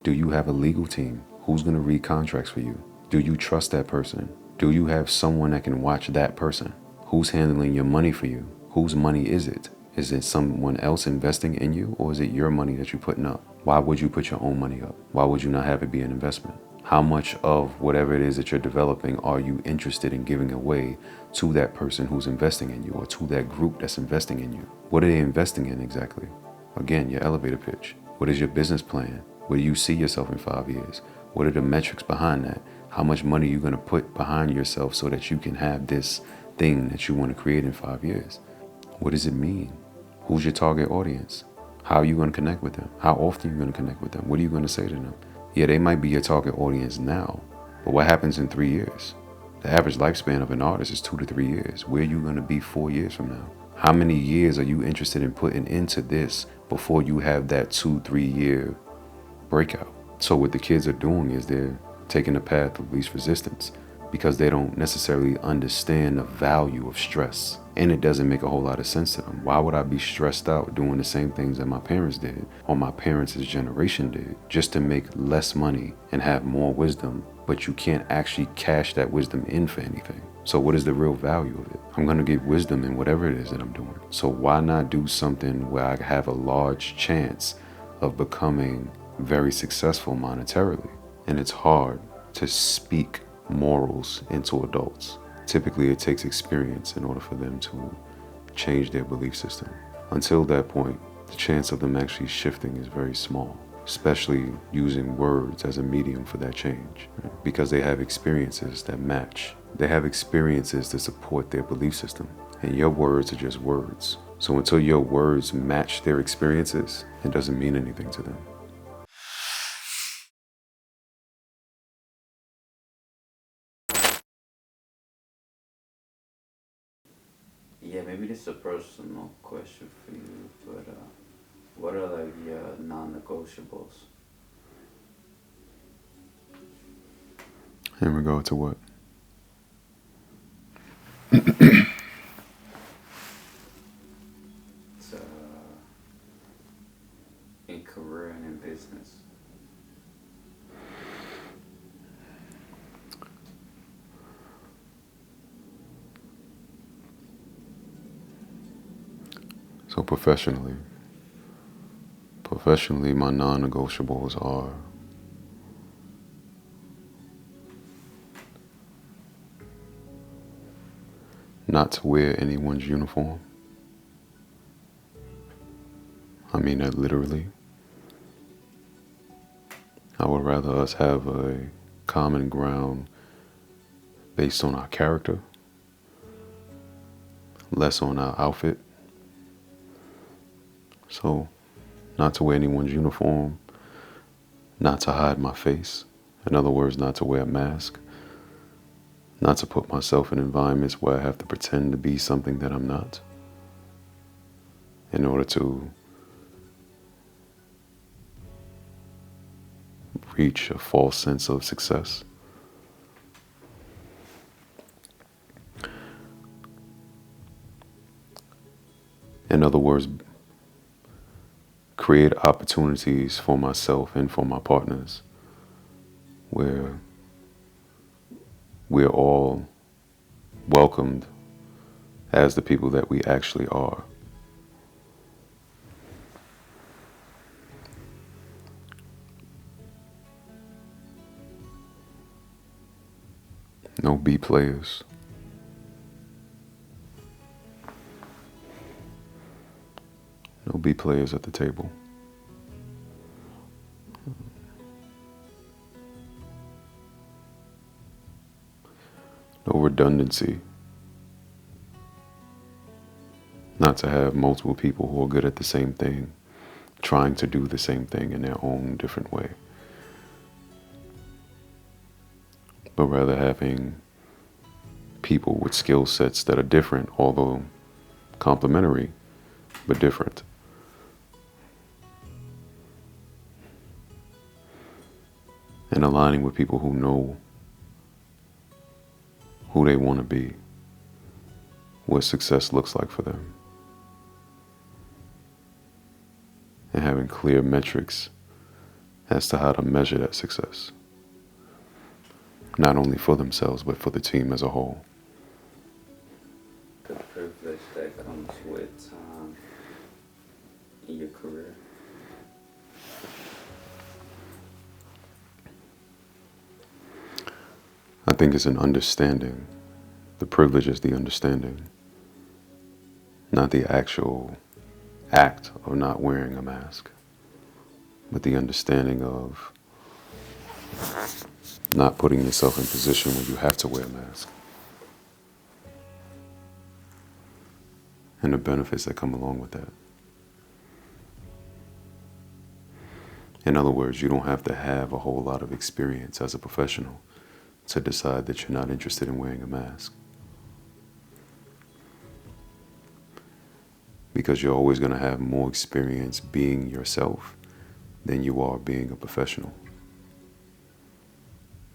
Do you have a legal team? Who's going to read contracts for you? Do you trust that person? Do you have someone that can watch that person? Who's handling your money for you? Whose money is it? Is it someone else investing in you, or is it your money that you're putting up? Why would you put your own money up? Why would you not have it be an investment? How much of whatever it is that you're developing are you interested in giving away to that person who's investing in you, or to that group that's investing in you? What are they investing in exactly? Again, your elevator pitch. What is your business plan? Where do you see yourself in 5 years? What are the metrics behind that? How much money are you going to put behind yourself so that you can have this thing that you want to create in 5 years? What does it mean? Who's your target audience? How are you going to connect with them? How often are you going to connect with them? What are you going to say to them? Yeah, they might be your target audience now, but what happens in 3 years? The average lifespan of an artist is 2 to 3 years. Where are you going to be 4 years from now? How many years are you interested in putting into this before you have that 2-3 year breakout? So what the kids are doing is they're taking the path of least resistance because they don't necessarily understand the value of stress. And it doesn't make a whole lot of sense to them. Why would I be stressed out doing the same things that my parents did or my parents' generation did just to make less money and have more wisdom, but you can't actually cash that wisdom in for anything? So what is the real value of it? I'm going to get wisdom in whatever it is that I'm doing. So why not do something where I have a large chance of becoming very successful monetarily? And it's hard to speak morals into adults. Typically, it takes experience in order for them to change their belief system. Until that point, the chance of them actually shifting is very small, especially using words as a medium for that change, right? Because they have experiences that match. They have experiences to support their belief system, and your words are just words. So until your words match their experiences, it doesn't mean anything to them. Yeah, maybe this is a personal question for you, but what are like your non-negotiables? In regard to what? It's, in career and in business. So professionally, my non-negotiables are not to wear anyone's uniform. I mean that literally. I would rather us have a common ground based on our character, less on our outfit. So, not to wear anyone's uniform, not to hide my face. In other words, not to wear a mask, not to put myself in environments where I have to pretend to be something that I'm not in order to reach a false sense of success. In other words, create opportunities for myself and for my partners where we're all welcomed as the people that we actually are. No B players. No B players at the table. No redundancy. Not to have multiple people who are good at the same thing, trying to do the same thing in their own different way. But rather having people with skill sets that are different, although complementary, but different. And aligning with people who know who they want to be, what success looks like for them, and having clear metrics as to how to measure that success, not only for themselves, but for the team as a whole. The privilege that comes with in your career. I think it's an understanding. The privilege is the understanding, not the actual act of not wearing a mask, but the understanding of not putting yourself in a position where you have to wear a mask, and the benefits that come along with that. In other words, you don't have to have a whole lot of experience as a professional to decide that you're not interested in wearing a mask. Because you're always going to have more experience being yourself than you are being a professional.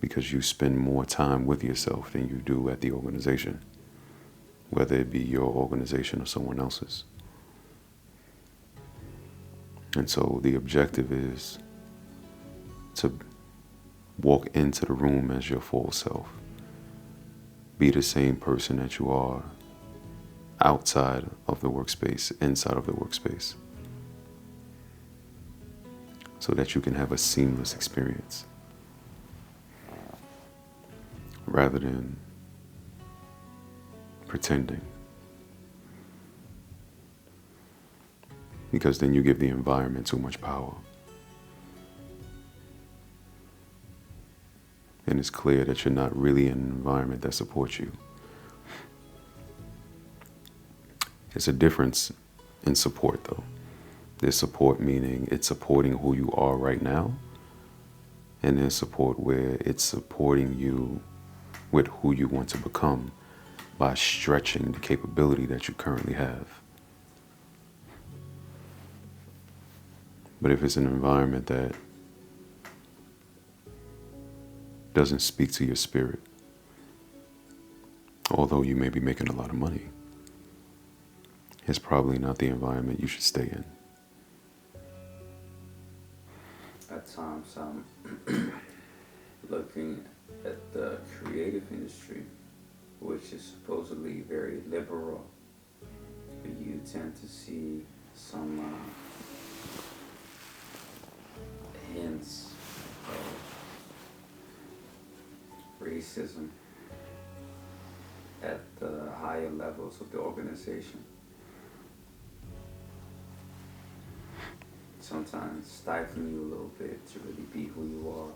Because you spend more time with yourself than you do at the organization, whether it be your organization or someone else's. And so the objective is to walk into the room as your full self. Be the same person that you are outside of the workspace, inside of the workspace, so that you can have a seamless experience rather than pretending. Because then you give the environment too much power. And it's clear that you're not really in an environment that supports you. There's a difference in support, though. There's support meaning it's supporting who you are right now, and there's support where it's supporting you with who you want to become by stretching the capability that you currently have. But if it's an environment that doesn't speak to your spirit, although you may be making a lot of money, it's probably not the environment you should stay in. At times I'm looking at the creative industry, which is supposedly very liberal, but you tend to see some hints of racism at the higher levels of the organization. Sometimes stifling you a little bit to really be who you are.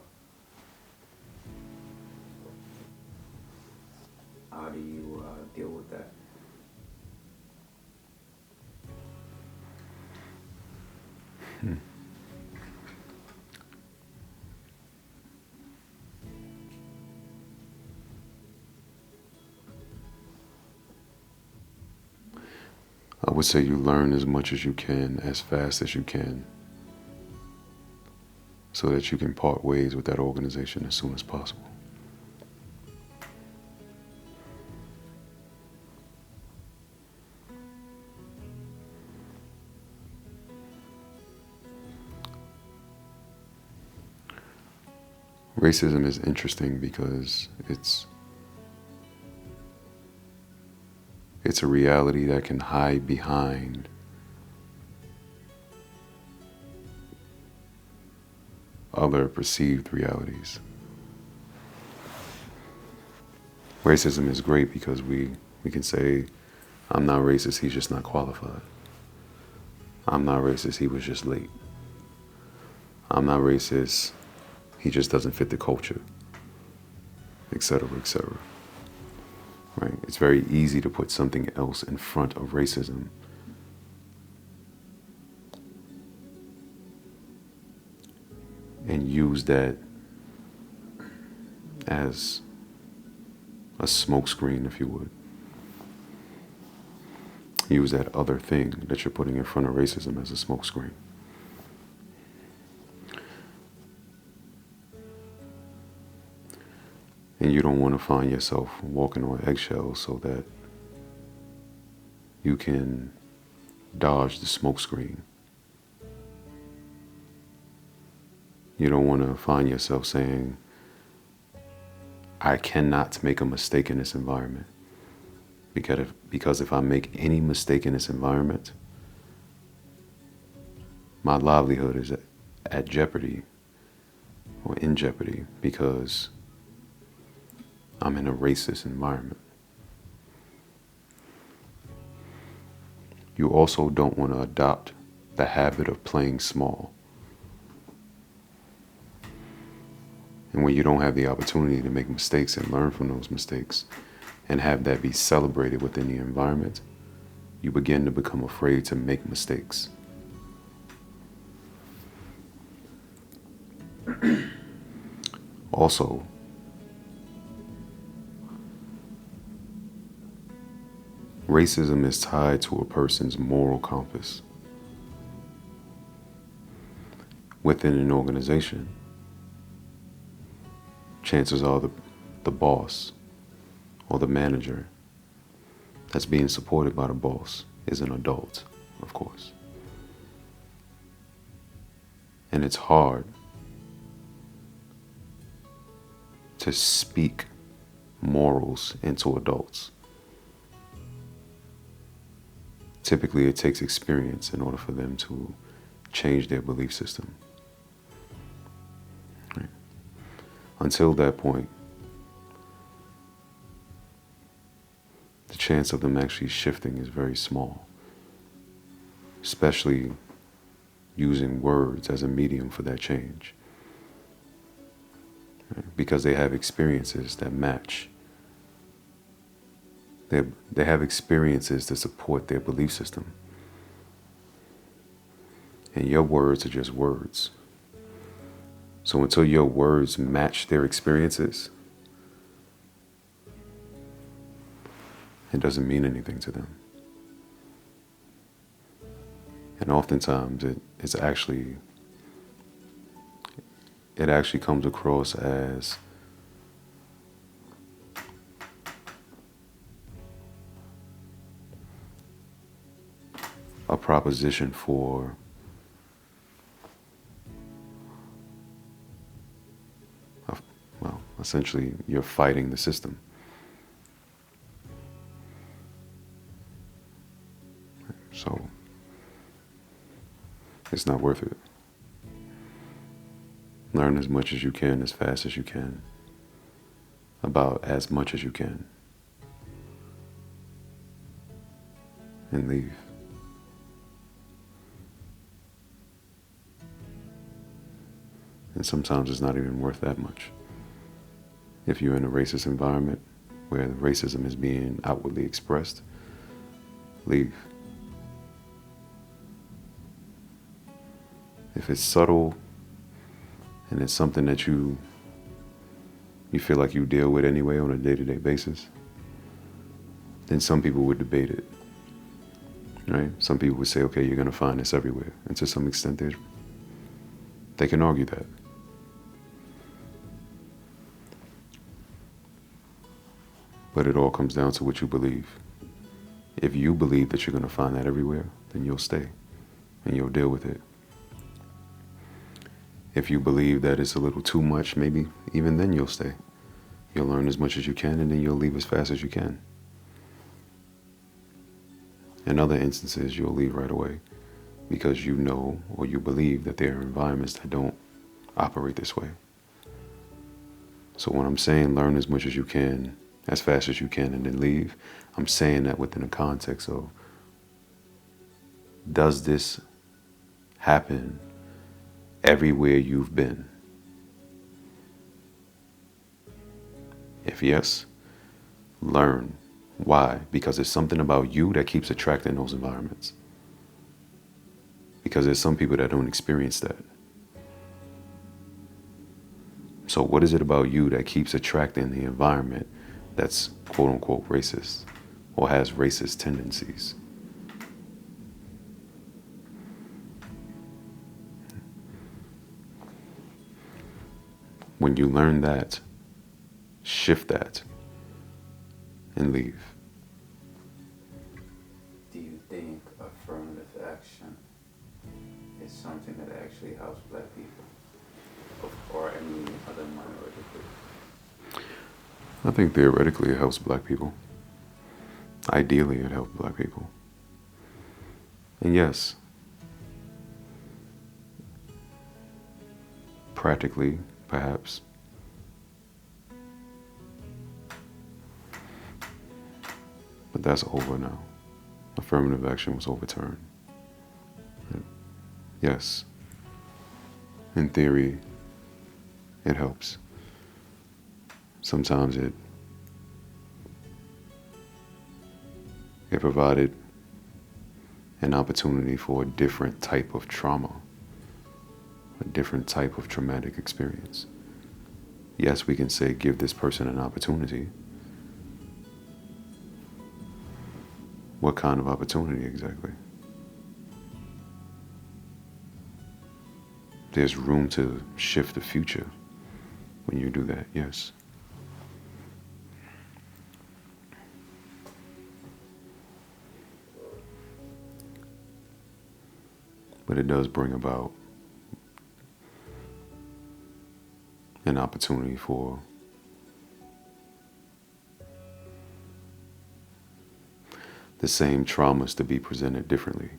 How do you deal with that? I would say you learn as much as you can, as fast as you can, so that you can part ways with that organization as soon as possible. Racism is interesting because it's a reality that can hide behind other perceived realities. Racism is great because we can say, I'm not racist, he's just not qualified. I'm not racist, he was just late. I'm not racist, he just doesn't fit the culture, etc., etc. Right? It's very easy to put something else in front of racism. And use that as a smokescreen, if you would. Use that other thing that you're putting in front of racism as a smokescreen. And you don't want to find yourself walking on eggshells so that you can dodge the smokescreen You don't want to find yourself saying, I cannot make a mistake in this environment. Because if I make any mistake in this environment, my livelihood is at jeopardy or in jeopardy because I'm in a racist environment. You also don't want to adopt the habit of playing small. And when you don't have the opportunity to make mistakes and learn from those mistakes and have that be celebrated within the environment, you begin to become afraid to make mistakes. Also, racism is tied to a person's moral compass. Within an organization, chances are the boss or the manager that's being supported by the boss is an adult, of course. And it's hard to speak morals into adults. Typically, it takes experience in order for them to change their belief system. Right? Until that point, the chance of them actually shifting is very small, especially using words as a medium for that change. Right? Because they have experiences that match. They have experiences to support their belief system. And your words are just words. So until your words match their experiences, it doesn't mean anything to them. And oftentimes it actually comes across as a proposition for essentially you're fighting the system. So it's not worth it. Learn as much as you can, as fast as you can, about as much as you can, and leave. And sometimes it's not even worth that much. If you're in a racist environment where racism is being outwardly expressed, leave. If it's subtle and it's something that you feel like you deal with anyway on a day-to-day basis, then some people would debate it, right? Some people would say, okay, you're going to find this everywhere. And to some extent, they can argue that. But it all comes down to what you believe. If you believe that you're going to find that everywhere, then you'll stay and you'll deal with it. If you believe that it's a little too much, maybe even then you'll stay. You'll learn as much as you can and then you'll leave as fast as you can. In other instances, you'll leave right away because you know or you believe that there are environments that don't operate this way. So when I'm saying learn as much as you can, as fast as you can, and then leave, I'm saying that within the context of, does this happen everywhere you've been? If yes, learn. Why? Because there's something about you that keeps attracting those environments. Because there's some people that don't experience that. So what is it about you that keeps attracting the environment that's quote unquote racist or has racist tendencies? When you learn that, shift that and leave. Do you think affirmative action is something that actually helps Black people? or any other minority group? I think theoretically it helps black people. Ideally, it helps black people. And yes, practically, perhaps. But that's over now. Affirmative action was overturned. Yes, in theory, it helps. Sometimes it provided an opportunity for a different type of trauma, a different type of traumatic experience. Yes, we can say give this person an opportunity. What kind of opportunity exactly? There's room to shift the future when you do that, yes. But it does bring about an opportunity for the same traumas to be presented differently,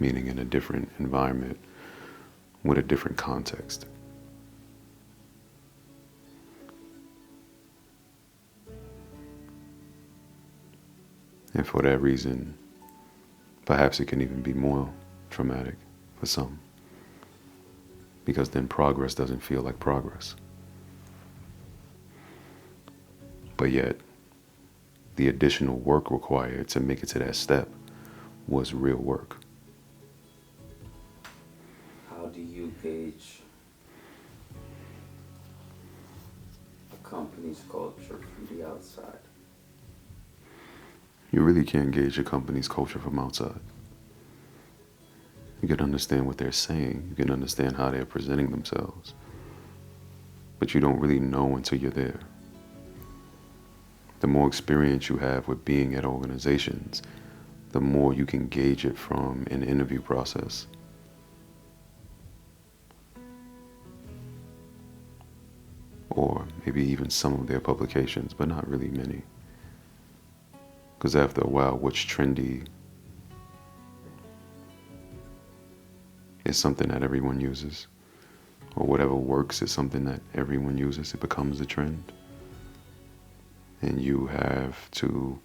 meaning in a different environment with a different context. And for that reason, perhaps it can even be more traumatic for some, because then progress doesn't feel like progress. But yet, the additional work required to make it to that step was real work. How do you gauge a company's culture from the outside? You really can't gauge a company's culture from outside. You can understand what they're saying, you can understand how they're presenting themselves, but you don't really know until you're there. The more experience you have with being at organizations, the more you can gauge it from an interview process. Or maybe even some of their publications, but not really many. Because after a while, what's trendy is something that everyone uses. Or whatever works is something that everyone uses. It becomes a trend. And you have to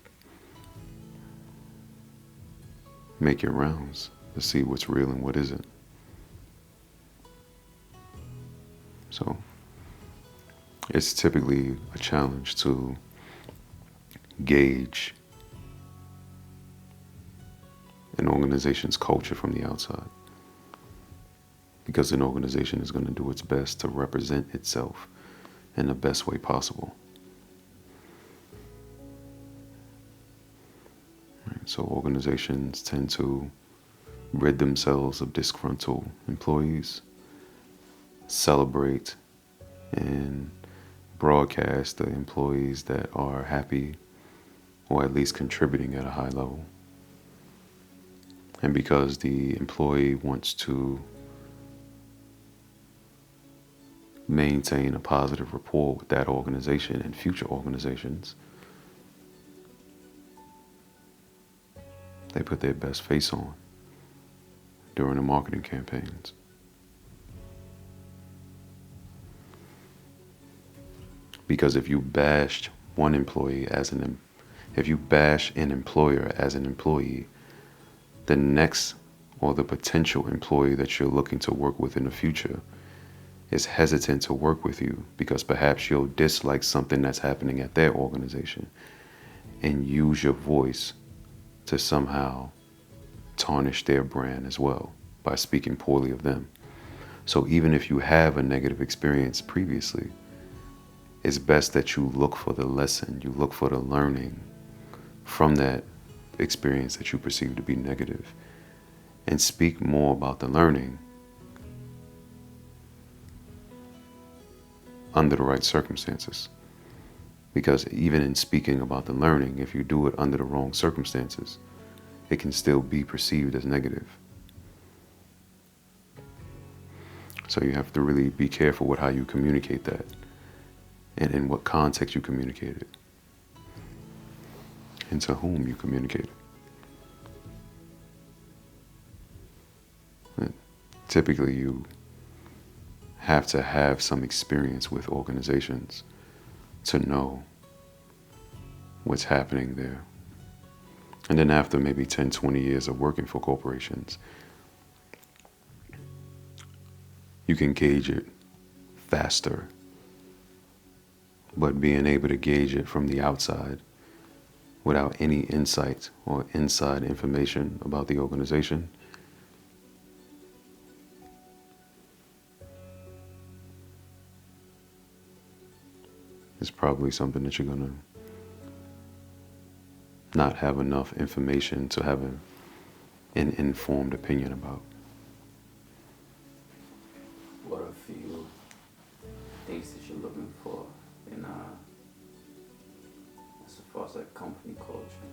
make your rounds to see what's real and what isn't. So it's typically a challenge to gauge an organization's culture from the outside, because an organization is going to do its best to represent itself in the best way possible. So organizations tend to rid themselves of disgruntled employees, celebrate and broadcast the employees that are happy or at least contributing at a high level. And because the employee wants to maintain a positive rapport with that organization and future organizations, they put their best face on during the marketing campaigns. Because if you bash one employee if you bash an employer as an employee, the next or the potential employee that you're looking to work with in the future is hesitant to work with you because perhaps you'll dislike something that's happening at their organization and use your voice to somehow tarnish their brand as well by speaking poorly of them. So even if you have a negative experience previously, it's best that you look for the lesson, you look for the learning from that experience that you perceive to be negative, and speak more about the learning under the right circumstances. Because even in speaking about the learning, if you do it under the wrong circumstances, it can still be perceived as negative. So you have to really be careful with how you communicate that and in what context you communicate it and to whom you communicate it. And typically you have to have some experience with organizations to know what's happening there. And then after maybe 10, 20 years of working for corporations, you can gauge it faster. But being able to gauge it from the outside without any insight or inside information about the organization is probably something that you're going to not have enough information to have an informed opinion about. What are a few things that you're looking for in as far as like company culture?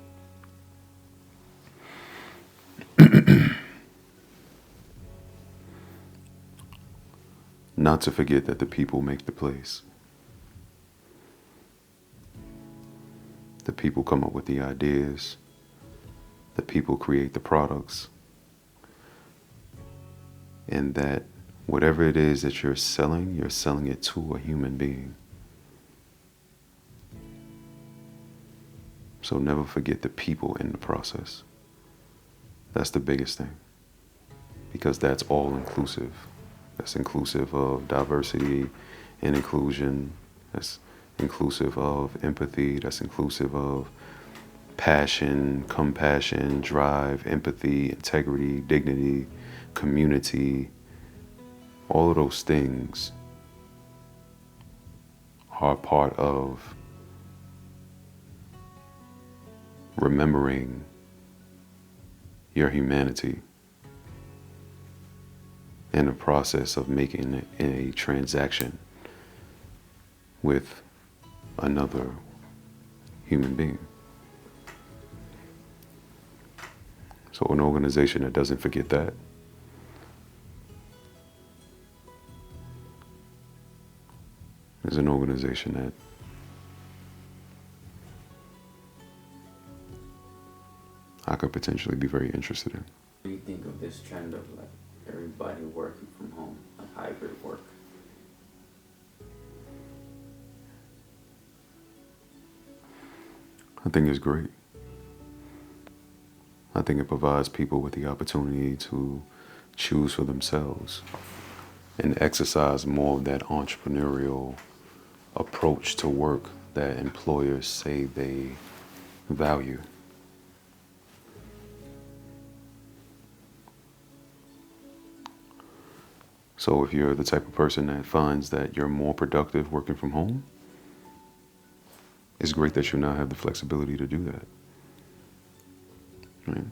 Not to forget that the people make the place. The people come up with the ideas. The people create the products. And that whatever it is that you're selling it to a human being. So never forget the people in the process. That's the biggest thing. Because that's all inclusive. That's inclusive of diversity and inclusion. That's inclusive of empathy. That's inclusive of passion, compassion, drive, empathy, integrity, dignity, community. All of those things are part of remembering your humanity in the process of making a transaction with another human being. So an organization that doesn't forget that is an organization that I could potentially be very interested in. What do you think of this trend of like everybody working from home, like hybrid work? I think it's great. I think it provides people with the opportunity to choose for themselves and exercise more of that entrepreneurial approach to work that employers say they value. So if you're the type of person that finds that you're more productive working from home, it's great that you now have the flexibility to do that. Right?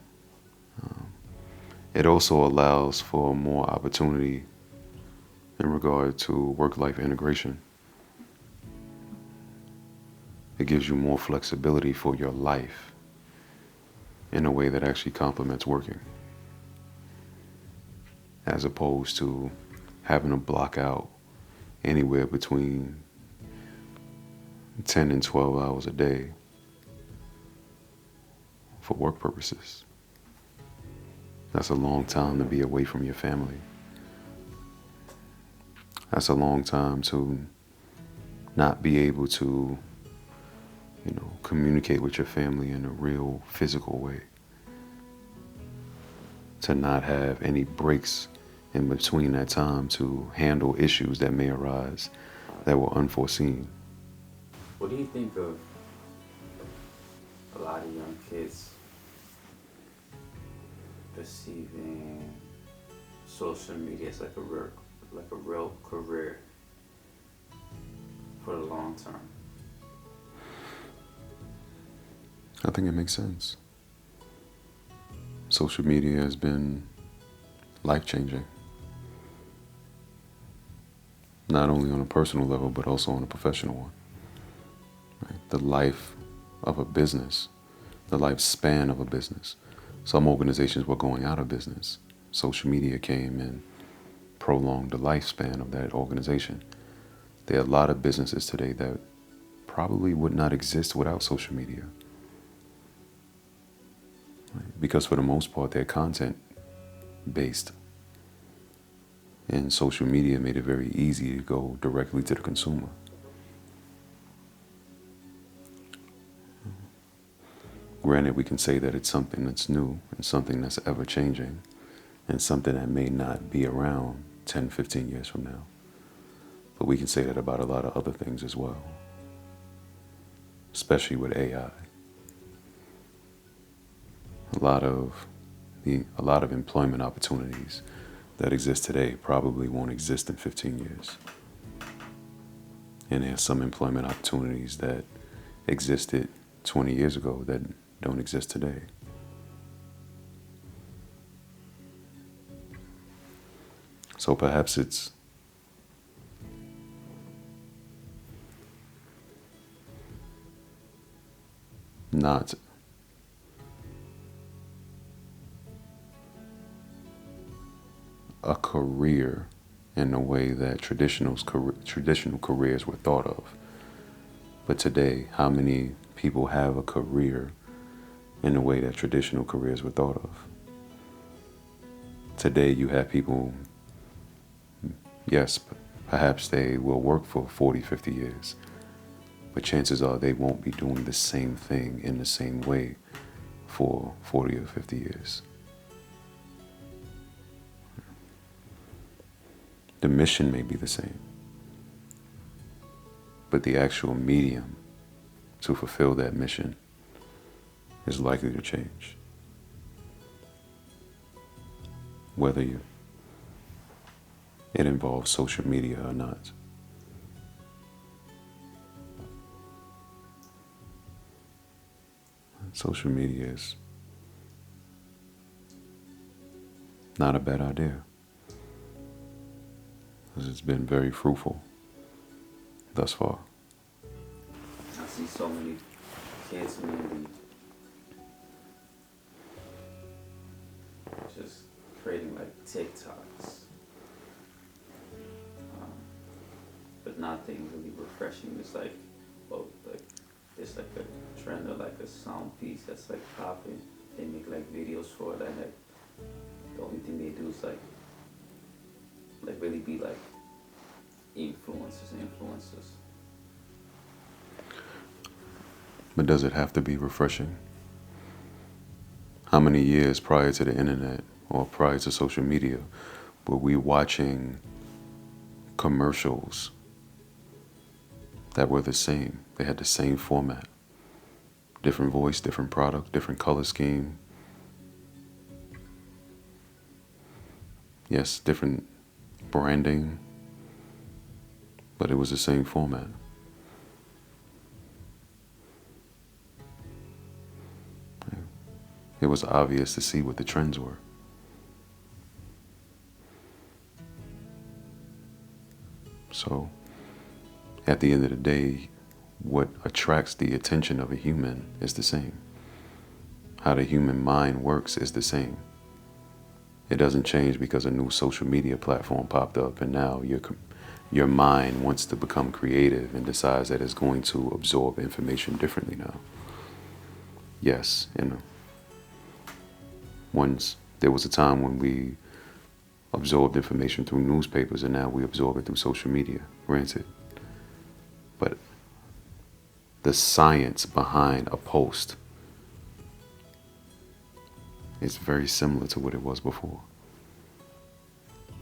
It also allows for more opportunity in regard to work-life integration. It gives you more flexibility for your life in a way that actually complements working, as opposed to having to block out anywhere between 10 and 12 hours a day for work purposes. That's a long time to be away from your family. That's a long time to not be able to, communicate with your family in a real physical way. To not have any breaks in between that time to handle issues that may arise that were unforeseen. What do you think of a lot of young kids perceiving social media as like a real career for the long term? I think it makes sense. Social media has been life-changing. Not only on a personal level, but also on a professional one. Right? The life of a business, the lifespan of a business. Some organizations were going out of business. Social media came and prolong the lifespan of that organization. There are a lot of businesses today that probably would not exist without social media. Right? Because for the most part, they're content based. And social media made it very easy to go directly to the consumer. Granted, we can say that it's something that's new and something that's ever changing and something that may not be around 10, 15 years from now. But we can say that about a lot of other things as well, especially with AI. A lot of employment opportunities that exist today probably won't exist in 15 years. And there are some employment opportunities that existed 20 years ago that don't exist today. So perhaps it's not a career in the way that traditional careers were thought of. But today, how many people have a career in the way that traditional careers were thought of? Today, you have people, yes, perhaps they will work for 40, 50 years, but chances are they won't be doing the same thing in the same way for 40 or 50 years. The mission may be the same, but the actual medium to fulfill that mission is likely to change. Whether it involves social media or not. Social media is not a bad idea, because it's been very fruitful thus far. I see so many kids mainly just creating like TikToks, but nothing really refreshing. It's like, well, like it's like a trend or like a sound piece that's like popping. They make like videos for it, and like the only thing they do is like really be like influencers. But does it have to be refreshing? How many years prior to the internet or prior to social media were we watching commercials that were the same? They had the same format. Different voice, different product, different color scheme. Yes, different branding, but it was the same format. It was obvious to see what the trends were. So, at the end of the day, what attracts the attention of a human is the same. How the human mind works is the same. It doesn't change because a new social media platform popped up and now your mind wants to become creative and decides that it's going to absorb information differently now. Yes, once there was a time when we absorbed information through newspapers and now we absorb it through social media, granted. But the science behind a post is very similar to what it was before.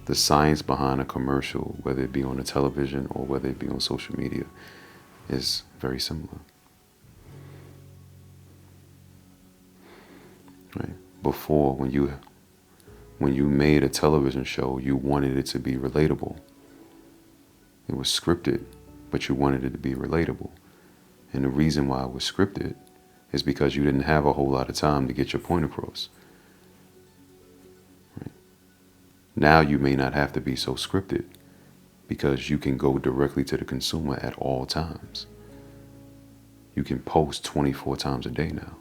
The science behind a commercial, whether it be on the television or whether it be on social media, is very similar. Right? Before, when you made a television show, you wanted it to be relatable. It was scripted, but you wanted it to be relatable. And the reason why it was scripted is because you didn't have a whole lot of time to get your point across. Right? Now you may not have to be so scripted because you can go directly to the consumer at all times. You can post 24 times a day now.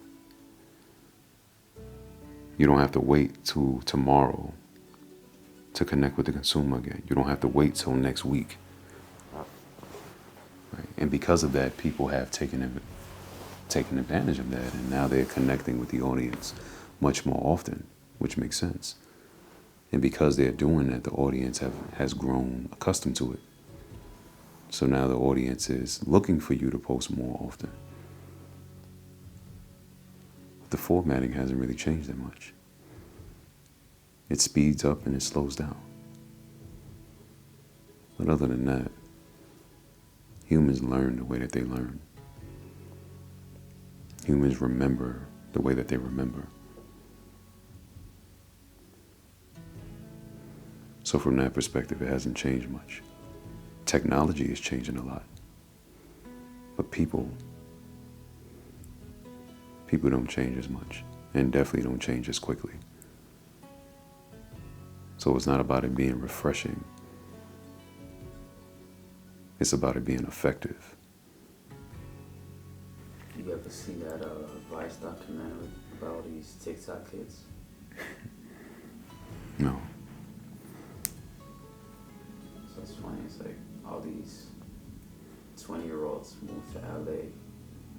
You don't have to wait till tomorrow to connect with the consumer again. You don't have to wait till next week. Right? And because of that, people have taken advantage of that, and now they're connecting with the audience much more often, which makes sense. And because they're doing that, the audience has grown accustomed to it. So now the audience is looking for you to post more often. The formatting hasn't really changed that much. It speeds up and it slows down. But other than that, humans learn the way that they learn. Humans remember the way that they remember. So from that perspective, it hasn't changed much. Technology is changing a lot. But people don't change as much, and definitely don't change as quickly. So it's not about it being refreshing. It's about it being effective. You ever see that Vice documentary about these TikTok kids? No. So it's funny, it's like all these 20-year-olds move to LA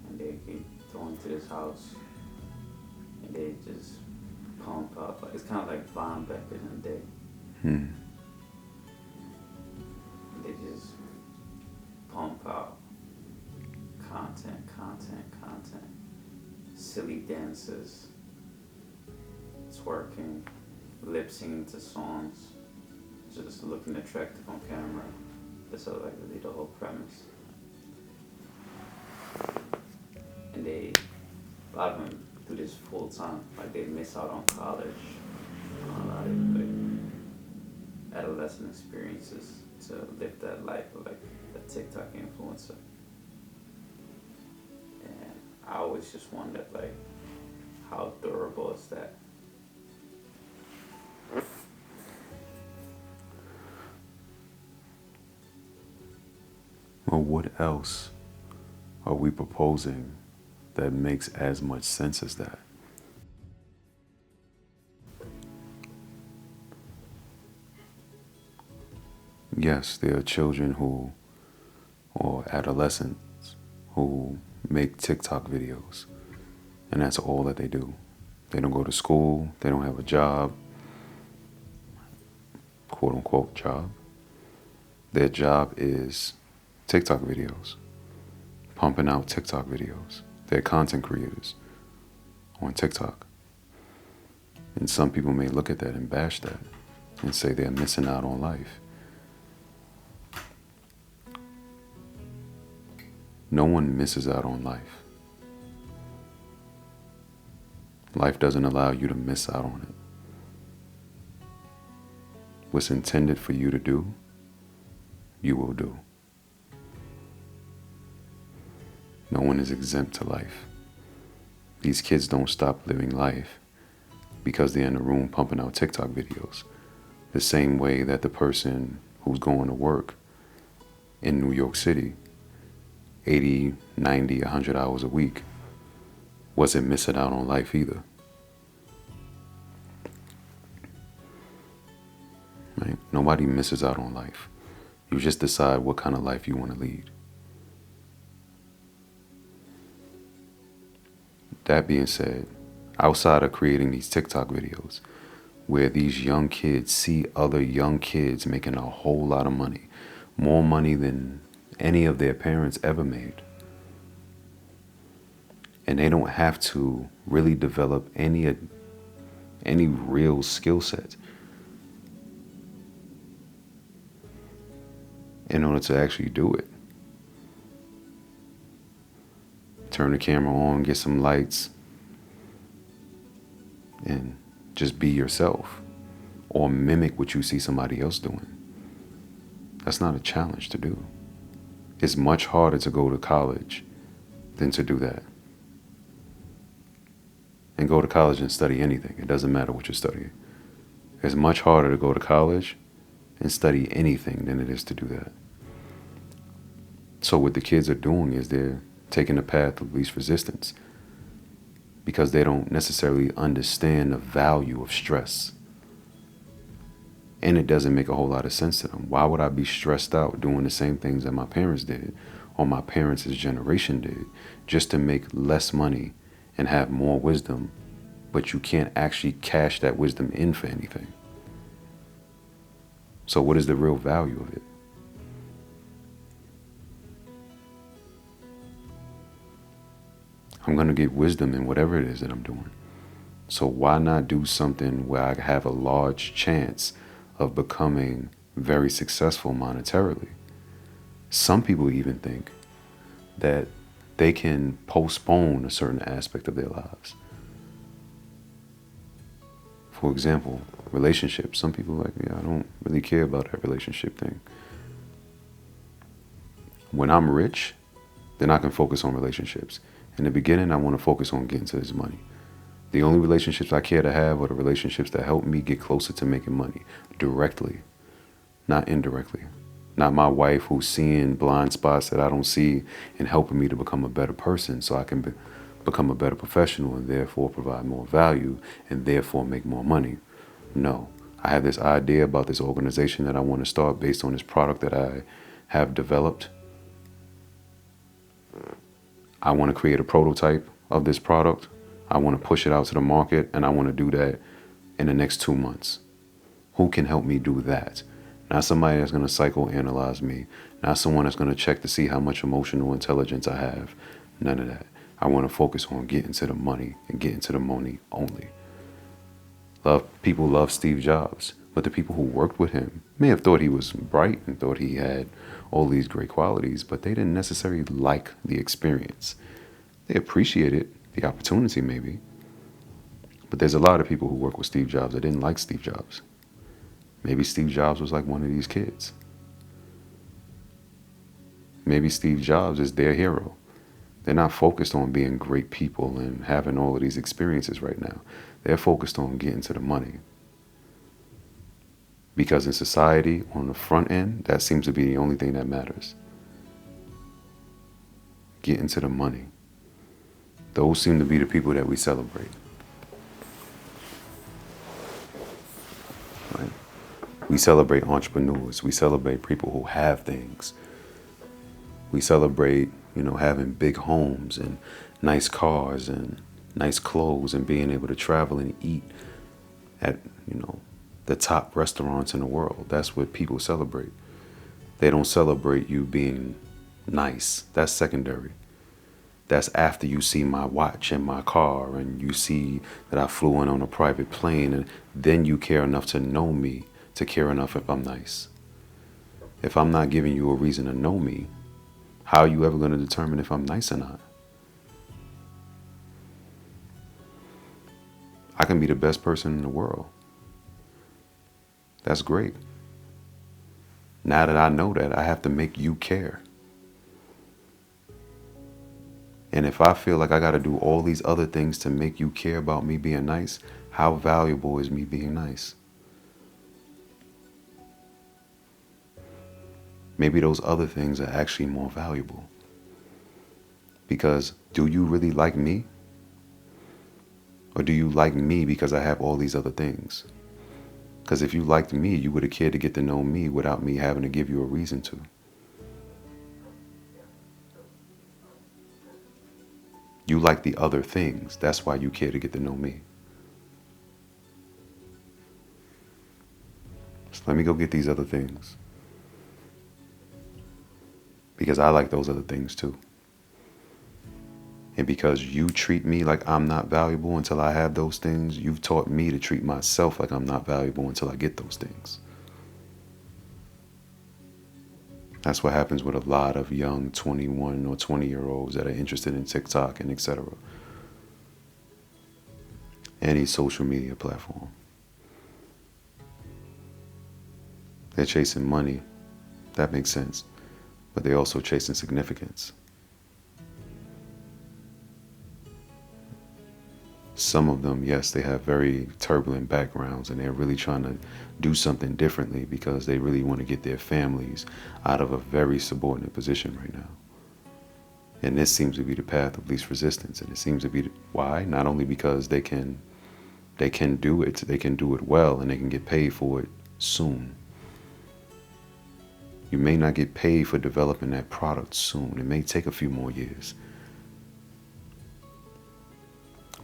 and they get thrown to this house and they just pump up. Like, it's kind of like Vine back in the day. And they just pump out content, silly dances, twerking, lip singing to songs, just looking attractive on camera. That's like really the whole premise. And a lot of them do this full time. Like they miss out on college, on a lot of like adolescent experiences to live that life of like a TikTok influencer. And I always just wondered like, how durable is that? Well, what else are we proposing that makes as much sense as that? Yes, there are children or adolescents who make TikTok videos, and that's all that they do. They don't go to school, they don't have a job, quote unquote job. Their job is TikTok videos, pumping out TikTok videos. They're content creators on TikTok. And some people may look at that and bash that and say they're missing out on life. No one misses out on life. Life doesn't allow you to miss out on it. What's intended for you to do, you will do. No one is exempt to life. These kids don't stop living life because they're in a room pumping out TikTok videos. The same way that the person who's going to work in New York City 80, 90, 100 hours a week wasn't missing out on life either. Right? Nobody misses out on life. You just decide what kind of life you want to lead. That being said, outside of creating these TikTok videos, where these young kids see other young kids making a whole lot of money, more money than any of their parents ever made, and they don't have to really develop any real skill set in order to actually do it. Turn the camera on, get some lights, and just be yourself, or mimic what you see somebody else doing. That's not a challenge to do. It's much harder to go to college than to do that. And go to college and study anything. It doesn't matter what you're studying. It's much harder to go to college and study anything than it is to do that. So what the kids are doing is they're taking the path of least resistance because they don't necessarily understand the value of stress And it doesn't make a whole lot of sense to them. Why would I be stressed out doing the same things that my parents did or my parents' generation did just to make less money and have more wisdom, but you can't actually cash that wisdom in for anything? So what is the real value of it? I'm going to get wisdom in whatever it is that I'm doing. So why not do something where I have a large chance of becoming very successful monetarily? Some people even think that they can postpone a certain aspect of their lives. For example, relationships. Some people are like, yeah, I don't really care about that relationship thing. When I'm rich, then I can focus on relationships. In the beginning, I want to focus on getting to this money. The only relationships I care to have are the relationships that help me get closer to making money directly, not indirectly. Not my wife who's seeing blind spots that I don't see and helping me to become a better person so I can become a better professional and therefore provide more value and therefore make more money. No, I have this idea about this organization that I want to start based on this product that I have developed. I want to create a prototype of this product. I want to push it out to the market, and I want to do that in the next 2 months. Who can help me do that? Not somebody that's going to psychoanalyze me. Not someone that's going to check to see how much emotional intelligence I have. None of that. I want to focus on getting to the money and getting to the money only. People love Steve Jobs, but the people who worked with him may have thought he was bright and thought he had all these great qualities, but they didn't necessarily like the experience. They appreciated the opportunity maybe, but there's a lot of people who work with Steve Jobs that didn't like Steve Jobs. Maybe Steve Jobs was like one of these kids. Maybe Steve Jobs is their hero. They're not focused on being great people and having all of these experiences right now. They're focused on getting to the money. Because in society, on the front end, that seems to be the only thing that matters. Getting to the money. Those seem to be the people that we celebrate. Right? We celebrate entrepreneurs. We celebrate people who have things. We celebrate, having big homes and nice cars and nice clothes and being able to travel and eat at, the top restaurants in the world. That's what people celebrate. They don't celebrate you being nice. That's secondary. That's after you see my watch and my car and you see that I flew in on a private plane, and then you care enough to know me to care enough if I'm nice. If I'm not giving you a reason to know me, how are you ever going to determine if I'm nice or not? I can be the best person in the world. That's great. Now that I know that, I have to make you care. And if I feel like I got to do all these other things to make you care about me being nice, how valuable is me being nice? Maybe those other things are actually more valuable. Because do you really like me? Or do you like me because I have all these other things? Because if you liked me, you would have cared to get to know me without me having to give you a reason to. You like the other things. That's why you care to get to know me. So let me go get these other things. Because I like those other things too. And because you treat me like I'm not valuable until I have those things, you've taught me to treat myself like I'm not valuable until I get those things. That's what happens with a lot of young 21 or 20-year-olds that are interested in TikTok and etc. Any social media platform. They're chasing money. That makes sense. But they're also chasing significance. Some of them, yes, they have very turbulent backgrounds and they're really trying to do something differently because they really want to get their families out of a very subordinate position right now. And this seems to be the path of least resistance. And it seems to be why? Not only because they can do it well and they can get paid for it soon. You may not get paid for developing that product soon. It may take a few more years.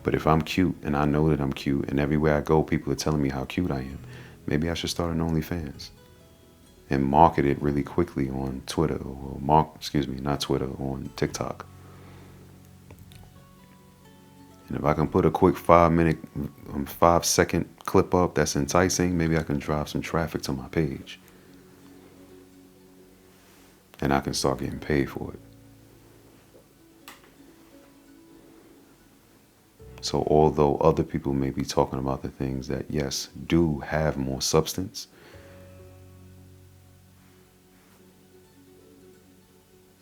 But if I'm cute and I know that I'm cute and everywhere I go people are telling me how cute I am, maybe I should start an OnlyFans and market it really quickly on Twitter or not Twitter, on TikTok. And if I can put a quick 5-second clip up that's enticing, maybe I can drive some traffic to my page. And I can start getting paid for it. So although other people may be talking about the things that, yes, do have more substance,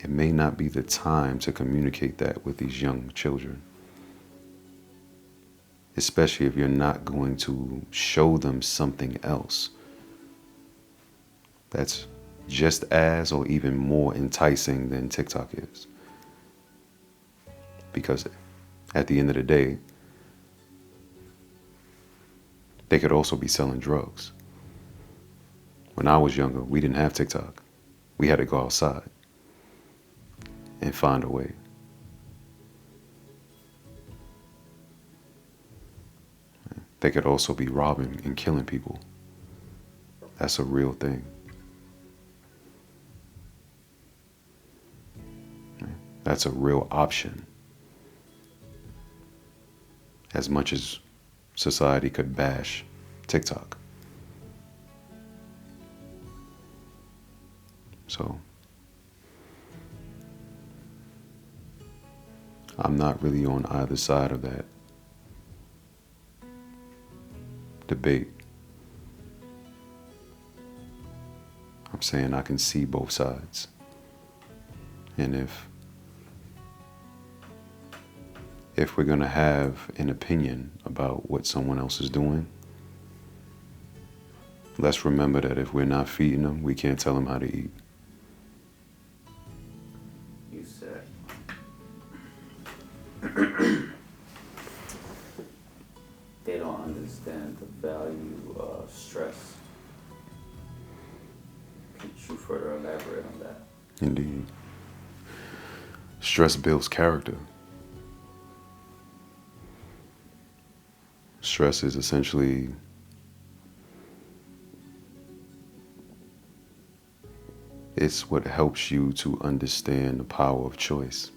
it may not be the time to communicate that with these young children. Especially if you're not going to show them something else that's just as or even more enticing than TikTok is. Because at the end of the day, they could also be selling drugs. When I was younger, we didn't have TikTok. We had to go outside and find a way. They could also be robbing and killing people. That's a real thing. That's a real option. As much as society could bash TikTok. So, I'm not really on either side of that debate. I'm saying I can see both sides. And if we're going to have an opinion about what someone else is doing, let's remember that if we're not feeding them, we can't tell them how to eat. You said they don't understand the value of stress. Could you further elaborate on that? Indeed. Stress builds character. Stress is essentially it's what helps you to understand the power of choice.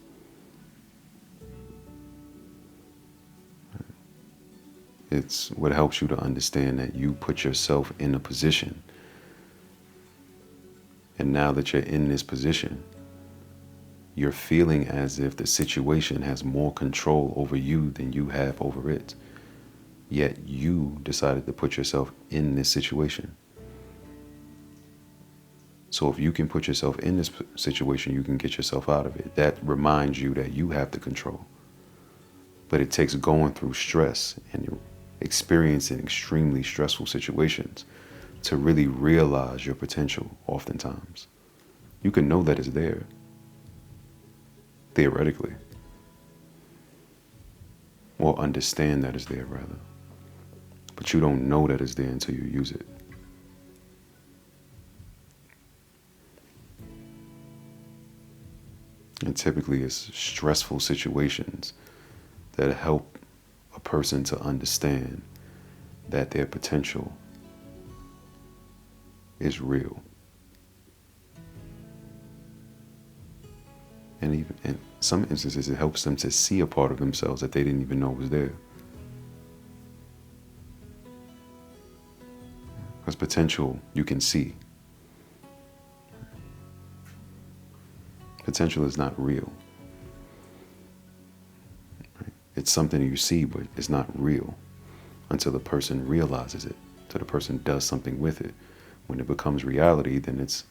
It's what helps you to understand that you put yourself in a position. And now that you're in this position, you're feeling as if the situation has more control over you than you have over it. Yet you decided to put yourself in this situation. So if you can put yourself in this situation, you can get yourself out of it. That reminds you that you have the control. But it takes going through stress and experiencing extremely stressful situations to really realize your potential oftentimes. You can know that it's there, theoretically. Or understand that it's there, rather. But you don't know that it's there until you use it. And typically it's stressful situations that help a person to understand that their potential is real. And even in some instances, it helps them to see a part of themselves that they didn't even know was there. Because potential you can see. Potential is not real. It's something you see, but it's not real until the person realizes it, until the person does something with it. When it becomes reality, then it's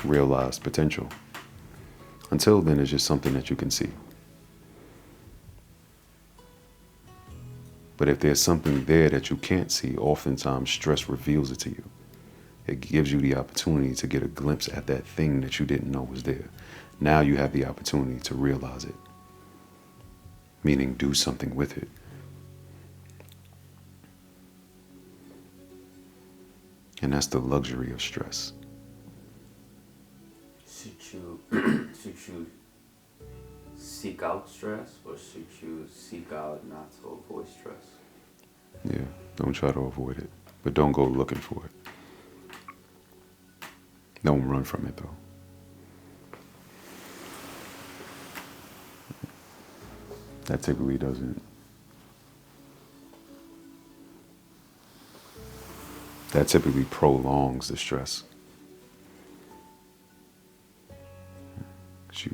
realized potential. Until then, it's just something that you can see. But if there's something there that you can't see, oftentimes stress reveals it to you. It gives you the opportunity to get a glimpse at that thing that you didn't know was there. Now you have the opportunity to realize it, meaning do something with it. And that's the luxury of stress. Should you should you seek out stress, or should you seek out not to avoid stress? Yeah, don't try to avoid it, but don't go looking for it. Don't run from it, though. That typically doesn't. That typically prolongs the stress. 'Cause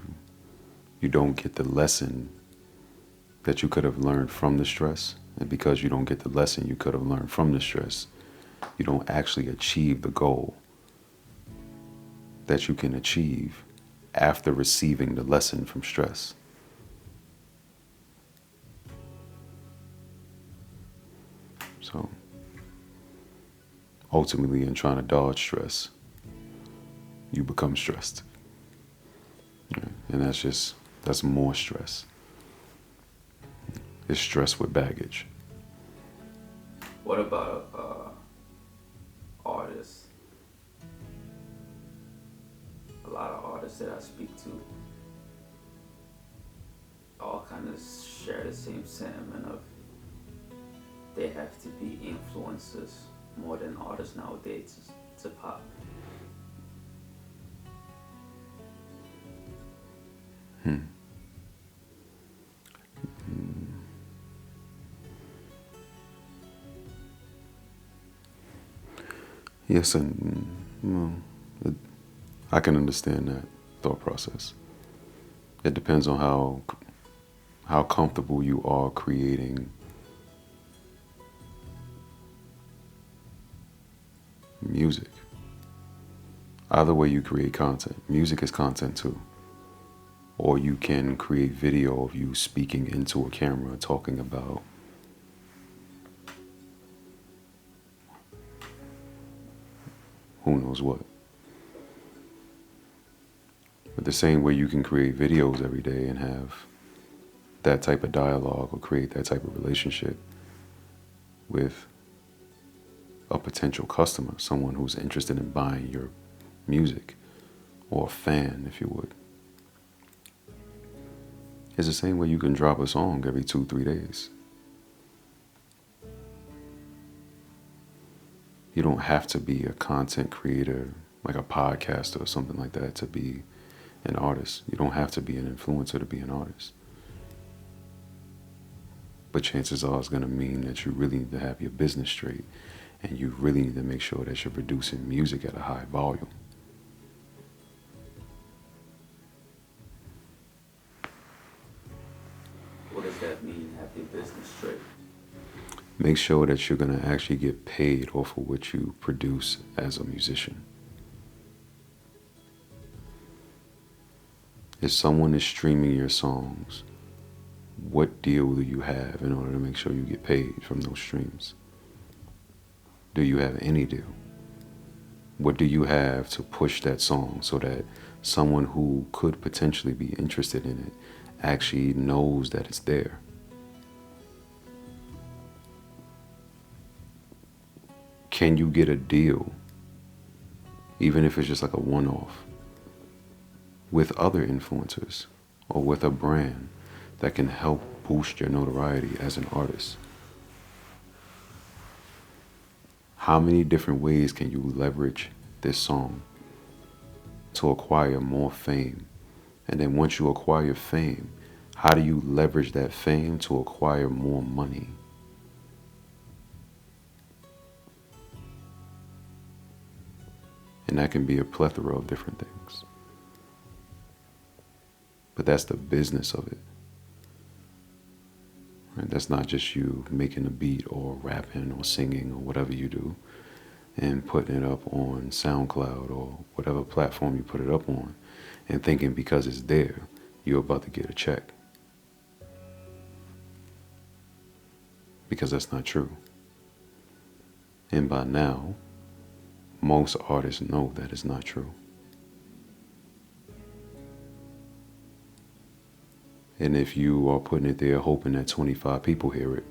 you don't get the lesson that you could have learned from the stress. And because you don't get the lesson you could have learned from the stress, you don't actually achieve the goal that you can achieve after receiving the lesson from stress. So ultimately, in trying to dodge stress, you become stressed. Yeah, and that's more stress. It's stress with baggage. What about artists? A lot of artists that I speak to all kind of share the same sentiment of they have to be influencers more than artists nowadays to pop. Yes, and well, I can understand that thought process. It depends on how comfortable you are creating music. Either way you create content, music is content too. Or you can create video of you speaking into a camera talking about who knows what. But the same way you can create videos every day and have that type of dialogue or create that type of relationship with a potential customer, someone who's interested in buying your music, or a fan, if you would. It's the same way you can drop a song every 2-3 days. You don't have to be a content creator, like a podcaster or something like that, to be an artist. You don't have to be an influencer to be an artist. But chances are it's going to mean that you really need to have your business straight, and you really need to make sure that you're producing music at a high volume. What does that mean, have your business straight? Make sure that you're going to actually get paid off of what you produce as a musician. If someone is streaming your songs, what deal do you have in order to make sure you get paid from those streams? Do you have any deal? What do you have to push that song so that someone who could potentially be interested in it actually knows that it's there? Can you get a deal, even if it's just like a one-off, with other influencers or with a brand that can help boost your notoriety as an artist? How many different ways can you leverage this song to acquire more fame? And then once you acquire fame, how do you leverage that fame to acquire more money? And that can be a plethora of different things. But that's the business of it. Right? That's not just you making a beat or rapping or singing or whatever you do and putting it up on SoundCloud or whatever platform you put it up on and thinking because it's there, you're about to get a check. Because that's not true. And by now, most artists know that it's not true. And if you are putting it there hoping that 25 people hear it,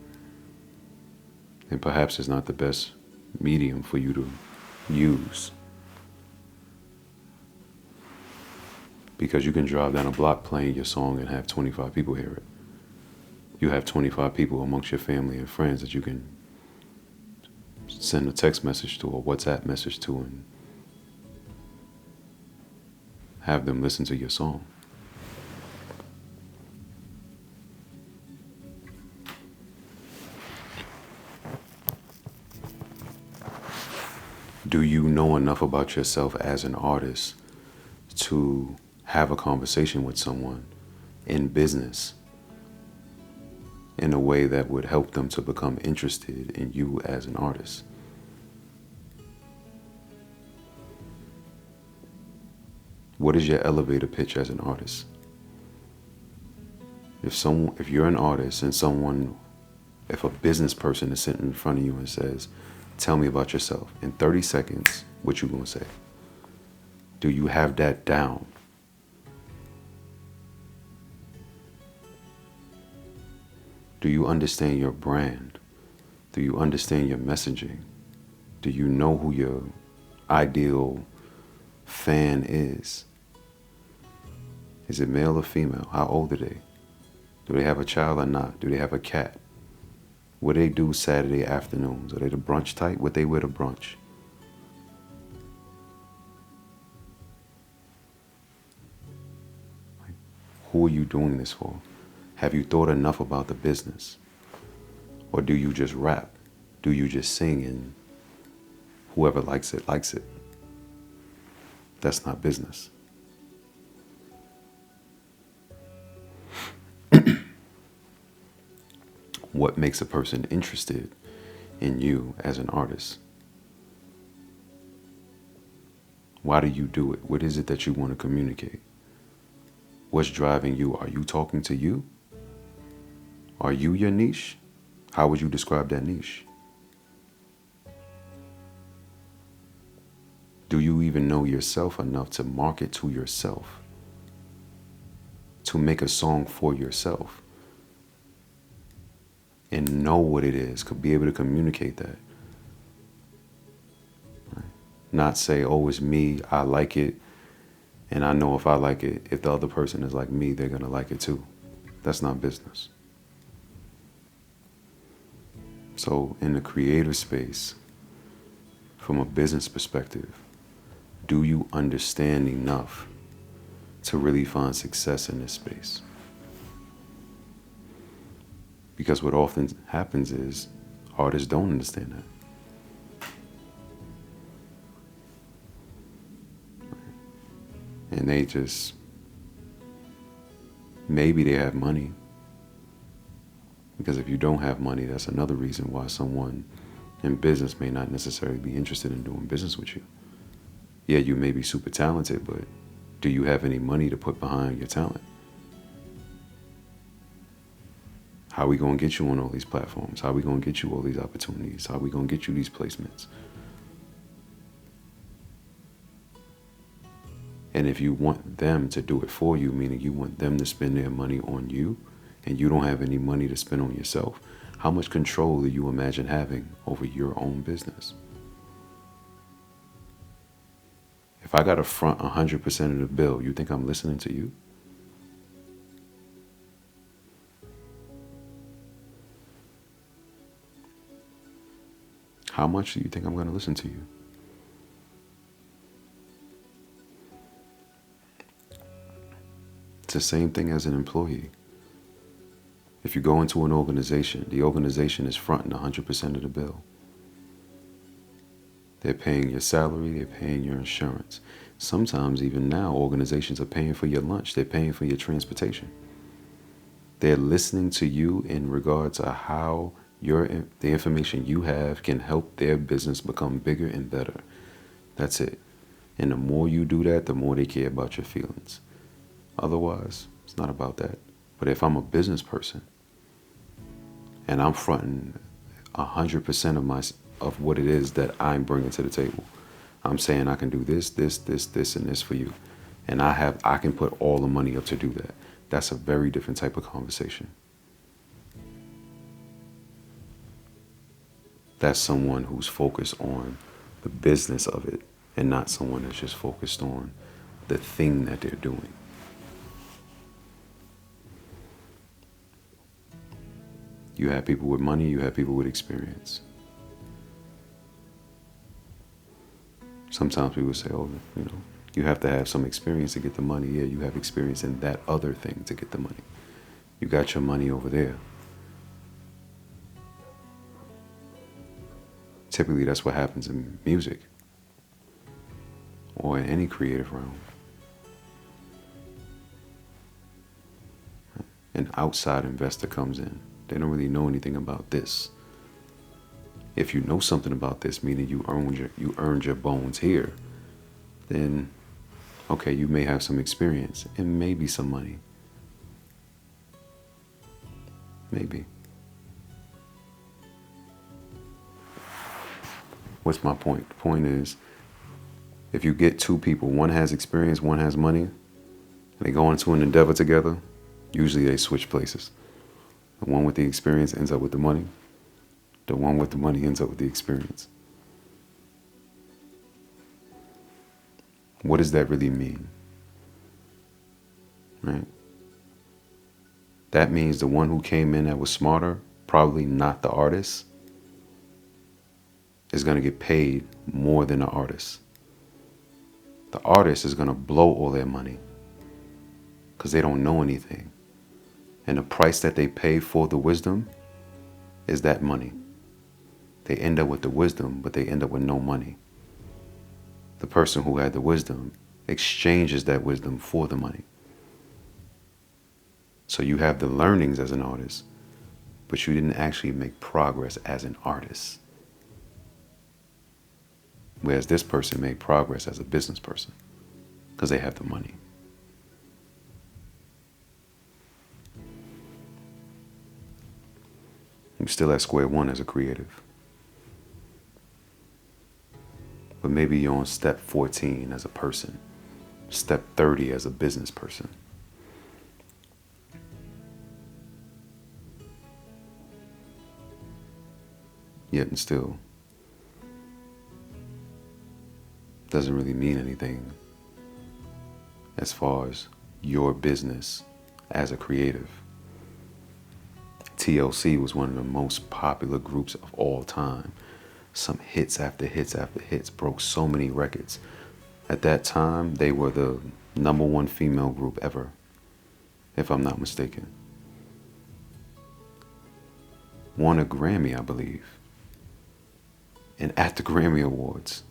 then perhaps it's not the best medium for you to use. Because you can drive down a block playing your song and have 25 people hear it. You have 25 people amongst your family and friends that you can send a text message to or WhatsApp message to and have them listen to your song. Do you know enough about yourself as an artist to have a conversation with someone in business in a way that would help them to become interested in you as an artist? What is your elevator pitch as an artist? If you're an artist and if a business person is sitting in front of you and says, tell me about yourself, in 30 seconds, what you gonna say? Do you have that down? Do you understand your brand? Do you understand your messaging? Do you know who your ideal fan is? Is it male or female? How old are they? Do they have a child or not? Do they have a cat? What do they do Saturday afternoons? Are they the brunch type? What they wear to brunch? Who are you doing this for? Have you thought enough about the business? Or do you just rap? Do you just sing and whoever likes it, likes it? That's not business. What makes a person interested in you as an artist? Why do you do it? What is it that you want to communicate? What's driving you? Are you talking to you? Are you your niche? How would you describe that niche? Do you even know yourself enough to market to yourself? To make a song for yourself? And know what it is, could be able to communicate that. Right? Not say, oh, it's me, I like it, and I know if I like it, if the other person is like me, they're gonna like it too. That's not business. So in the creative space, from a business perspective, do you understand enough to really find success in this space? Because what often happens is artists don't understand that. And they just, maybe they have money. Because if you don't have money, that's another reason why someone in business may not necessarily be interested in doing business with you. Yeah, you may be super talented, but do you have any money to put behind your talent? How are we going to get you on all these platforms? How are we going to get you all these opportunities? How are we going to get you these placements? And if you want them to do it for you, meaning you want them to spend their money on you, and you don't have any money to spend on yourself, how much control do you imagine having over your own business? If I got to front 100% of the bill, you think I'm listening to you? How much do you think I'm going to listen to you? It's the same thing as an employee. If you go into an organization, the organization is fronting 100% of the bill. They're paying your salary, they're paying your insurance. Sometimes even now, organizations are paying for your lunch, they're paying for your transportation. They're listening to you in regard to how the information you have can help their business become bigger and better. That's it. And the more you do that, the more they care about your feelings. Otherwise, it's not about that. But if I'm a business person and I'm fronting 100% of what it is that I'm bringing to the table, I'm saying I can do this, this, this, this, and this for you, and I can put all the money up to do that. That's a very different type of conversation. That's someone who's focused on the business of it, and not someone that's just focused on the thing that they're doing. You have people with money, you have people with experience. Sometimes people say, oh, you have to have some experience to get the money. Yeah, you have experience in that other thing to get the money. You got your money over there. Typically, that's what happens in music or in any creative realm. An outside investor comes in. They don't really know anything about this. If you know something about this, meaning you earned your bones here, then okay, you may have some experience and maybe some money. Maybe. What's my point? The point is, if you get two people, one has experience, one has money, and they go into an endeavor together, usually they switch places. The one with the experience ends up with the money. The one with the money ends up with the experience. What does that really mean? Right? That means the one who came in that was smarter, probably not the artist, is going to get paid more than the artist. The artist is going to blow all their money because they don't know anything. And the price that they pay for the wisdom is that money. They end up with the wisdom, but they end up with no money. The person who had the wisdom exchanges that wisdom for the money. So you have the learnings as an artist, but you didn't actually make progress as an artist. Whereas this person made progress as a business person because they have the money. I'm still at square one as a creative. But maybe you're on step 14 as a person, step 30 as a business person. Yet and still, doesn't really mean anything as far as your business as a creative. TLC was one of the most popular groups of all time. Some hits after hits after hits, broke so many records. At that time, they were the #1 female group ever, if I'm not mistaken. Won a Grammy, I believe. And at the Grammy Awards,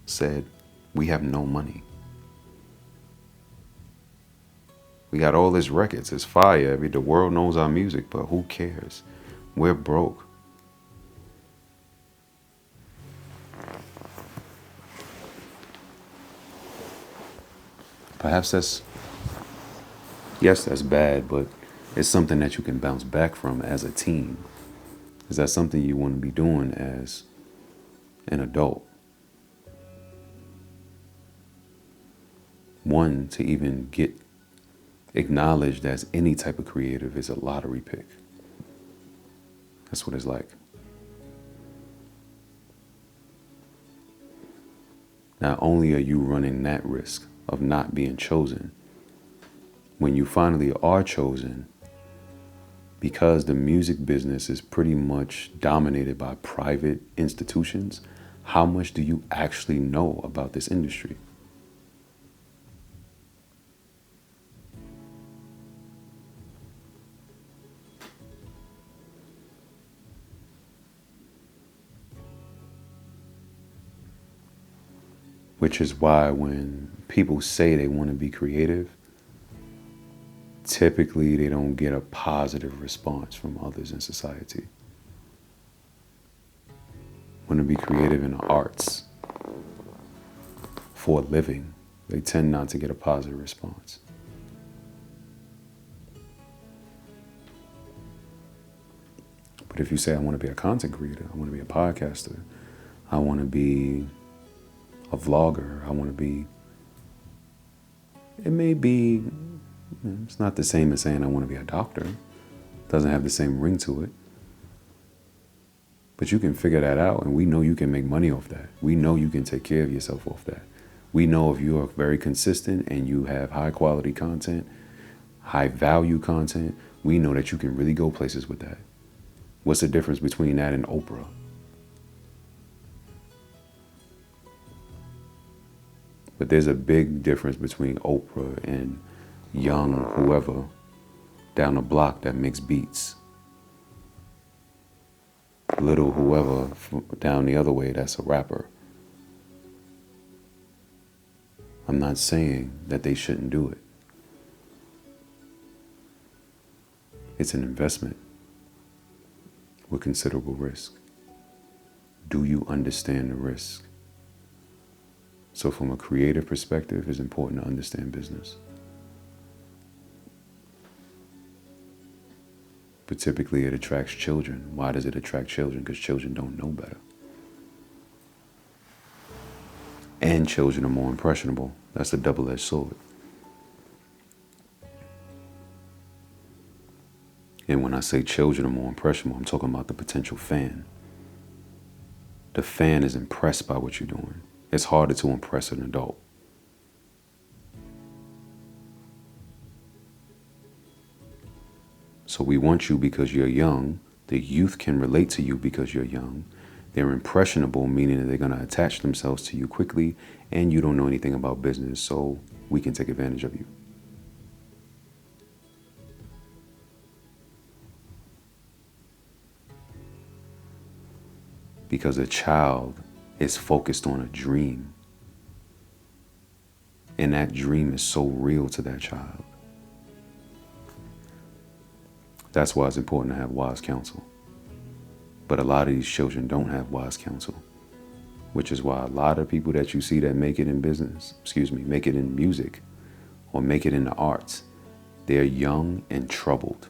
said, we have no money. We got all these records, it's fire, the world knows our music, but who cares? We're broke. Perhaps that's bad, but it's something that you can bounce back from as a teen. Is that something you want to be doing as an adult? One, to even get acknowledged as any type of creative is a lottery pick. That's what it's like. Not only are you running that risk of not being chosen, when you finally are chosen, because the music business is pretty much dominated by private institutions, how much do you actually know about this industry? Which is why when people say they want to be creative, typically they don't get a positive response from others in society. Want to be creative in the arts for a living, they tend not to get a positive response. But if you say, I want to be a content creator, I want to be a podcaster, I want to be a vlogger, I want to be, it may be, it's not the same as saying I want to be a doctor. It doesn't have the same ring to it. But you can figure that out, and we know you can make money off that. We know you can take care of yourself off that. We know if you are very consistent and you have high quality content, high value content, we know that you can really go places with that. What's the difference between that and Oprah? But there's a big difference between Oprah and young whoever down the block that makes beats. Little whoever down the other way that's a rapper. I'm not saying that they shouldn't do it. It's an investment with considerable risk. Do you understand the risk? So from a creative perspective, it's important to understand business. But typically it attracts children. Why does it attract children? Because children don't know better. And children are more impressionable. That's a double-edged sword. And when I say children are more impressionable, I'm talking about the potential fan. The fan is impressed by what you're doing. It's harder to impress an adult. So we want you because you're young. The youth can relate to you because you're young. They're impressionable, meaning that they're going to attach themselves to you quickly, and you don't know anything about business, so we can take advantage of you. Because a child is focused on a dream, and that dream is so real to that child. That's why it's important to have wise counsel. But a lot of these children don't have wise counsel, which is why a lot of people that you see that make it in business, make it in music or make it in the arts, they're young and troubled.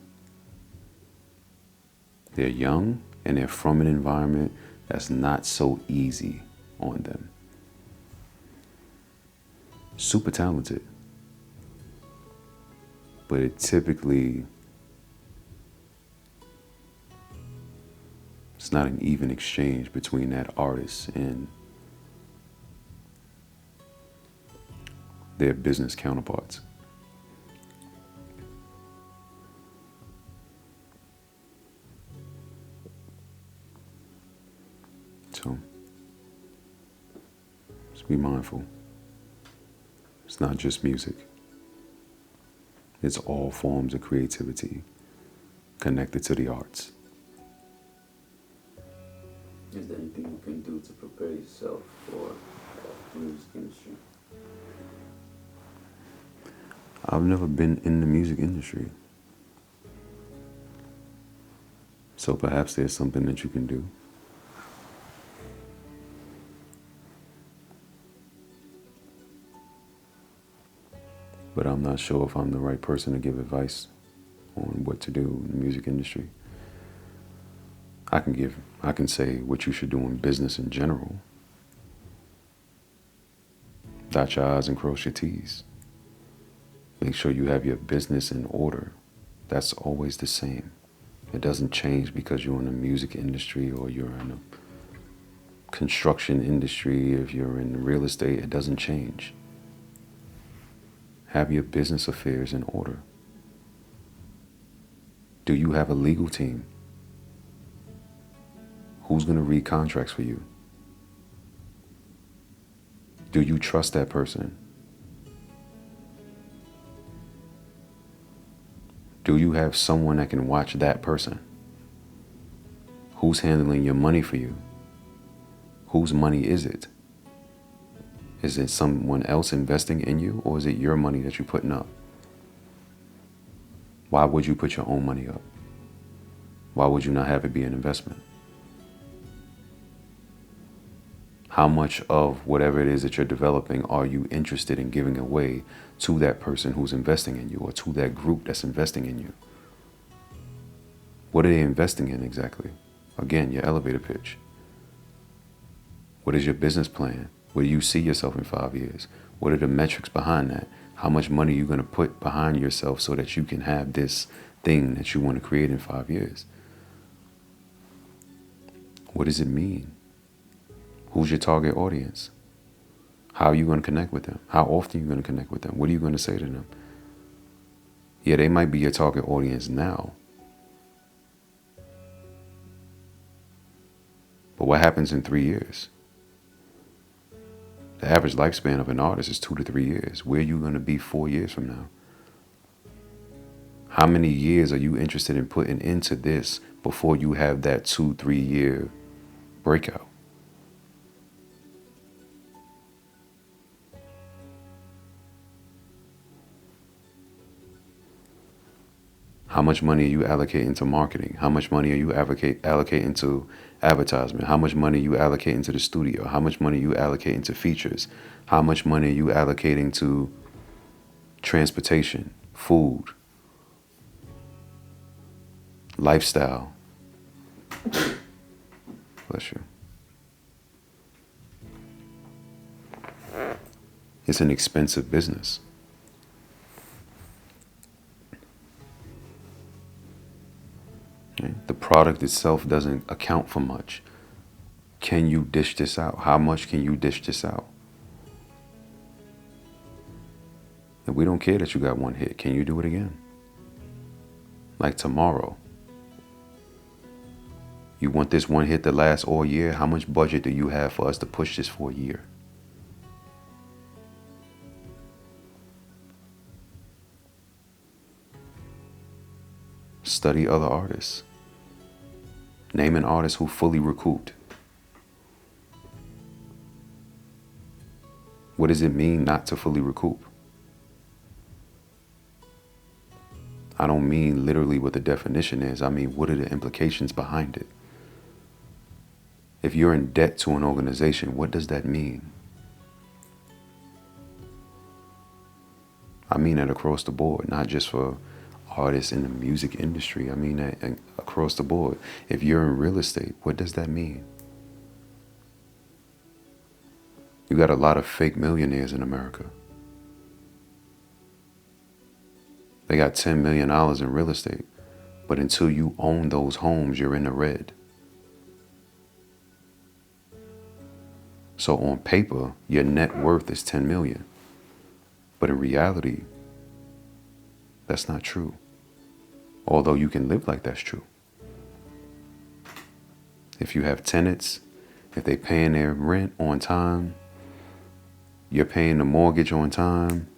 They're young and they're from an environment that's not so easy on them. Super talented. But it typically, it's not an even exchange between that artist and their business counterparts. So, just be mindful. It's not just music. It's all forms of creativity connected to the arts. Is there anything you can do to prepare yourself for the music industry? I've never been in the music industry. So perhaps there's something that you can do. But I'm not sure if I'm the right person to give advice on what to do in the music industry. I can say what you should do in business in general. Dot your I's and cross your T's. Make sure you have your business in order. That's always the same. It doesn't change because you're in the music industry or you're in the construction industry. If you're in real estate, it doesn't change. Have your business affairs in order. Do you have a legal team? Who's going to read contracts for you? Do you trust that person? Do you have someone that can watch that person? Who's handling your money for you? Whose money is it? Is it someone else investing in you, or is it your money that you're putting up? Why would you put your own money up? Why would you not have it be an investment? How much of whatever it is that you're developing are you interested in giving away to that person who's investing in you, or to that group that's investing in you? What are they investing in exactly? Again, your elevator pitch. What is your business plan? Where do you see yourself in 5 years? What are the metrics behind that? How much money are you going to put behind yourself so that you can have this thing that you want to create in 5 years? What does it mean? Who's your target audience? How are you going to connect with them? How often are you going to connect with them? What are you going to say to them? Yeah, they might be your target audience now. But what happens in 3 years? The average lifespan of an artist is 2 to 3 years. Where are you going to be 4 years from now? How many years are you interested in putting into this before you have that 2-3 year breakout? How much money are you allocating to marketing? How much money are you allocating to advertisement? How much money are you allocating to the studio? How much money are you allocating to features? How much money are you allocating to transportation, food, lifestyle? Bless you. It's an expensive business. The product itself doesn't account for much. Can you dish this out? How much can you dish this out? And we don't care that you got one hit. Can you do it again? Like tomorrow. You want this one hit to last all year? How much budget do you have for us to push this for a year? Study other artists. Name an artist who fully recouped. What does it mean not to fully recoup? I don't mean literally what the definition is. I mean, what are the implications behind it? If you're in debt to an organization, what does that mean? I mean that across the board, not just for artists in the music industry. I mean that across the board. If you're in real estate, what does that mean? You got a lot of fake millionaires in America. They got $10 million in real estate, but until you own those homes, you're in the red. So on paper, your net worth is 10 million. But in reality, that's not true. Although you can live like that's true. If you have tenants, if they paying their rent on time, you're paying the mortgage on time,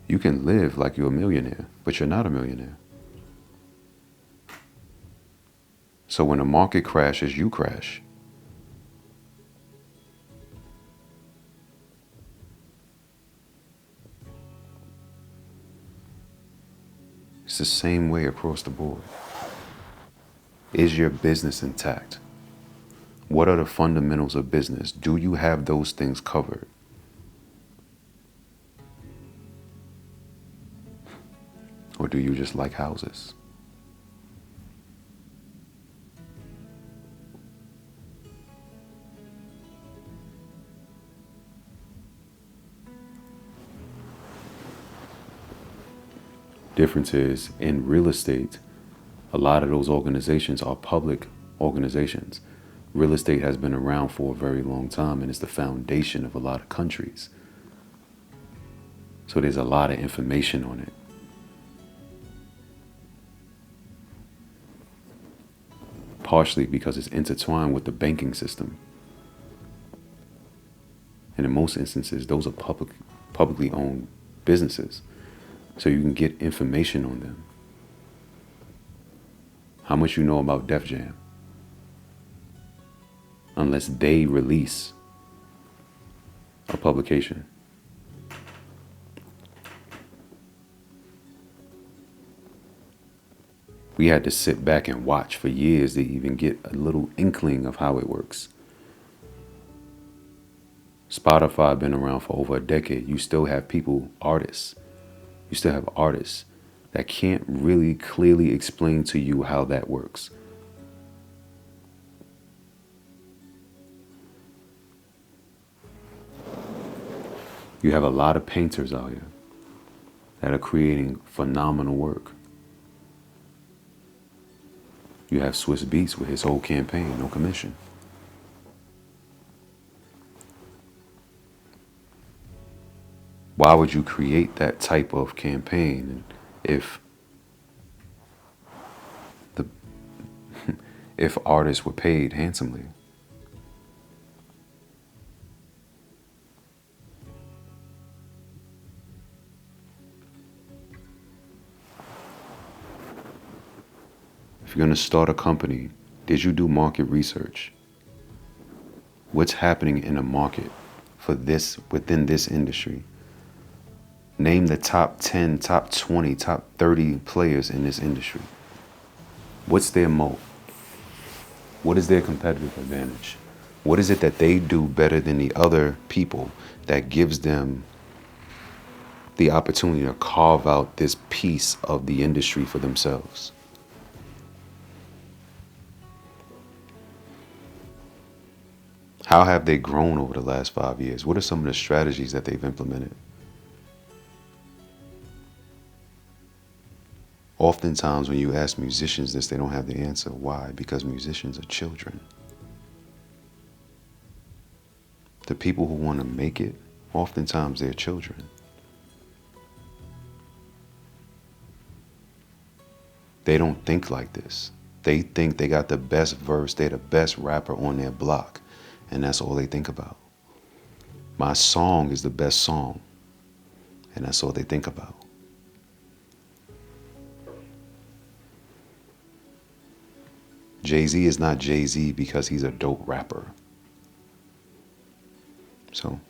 you can live like you're a millionaire, but you're not a millionaire. So when the market crashes, you crash. It's the same way across the board. Is your business intact? What are the fundamentals of business? Do you have those things covered? Or do you just like houses? Difference is, in real estate, a lot of those organizations are public organizations. Real estate has been around for a very long time, and it's the foundation of a lot of countries. So there's a lot of information on it. Partially because it's intertwined with the banking system. And in most instances, those are publicly owned businesses. So you can get information on them. How much you know about Def Jam? Unless they release a publication. We had to sit back and watch for years to even get a little inkling of how it works. Spotify been around for over a decade. You still have artists. You still have artists that can't really clearly explain to you how that works. You have a lot of painters out here that are creating phenomenal work. You have Swiss Beats with his whole campaign, no commission. Why would you create that type of campaign if the if artists were paid handsomely? If you're going to start a company, did you do market research? What's happening in a market for this within this industry? Name the top 10, top 20, top 30 players in this industry. What's their moat? What is their competitive advantage? What is it that they do better than the other people that gives them the opportunity to carve out this piece of the industry for themselves? How have they grown over the last 5 years? What are some of the strategies that they've implemented? Oftentimes when you ask musicians this, they don't have the answer. Why? Because musicians are children. The people who want to make it, oftentimes they're children. They don't think like this. They think they got the best verse, they're the best rapper on their block, and that's all they think about. My song is the best song, and that's all they think about. Jay-Z is not Jay-Z because he's a dope rapper. So,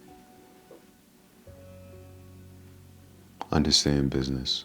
understand business.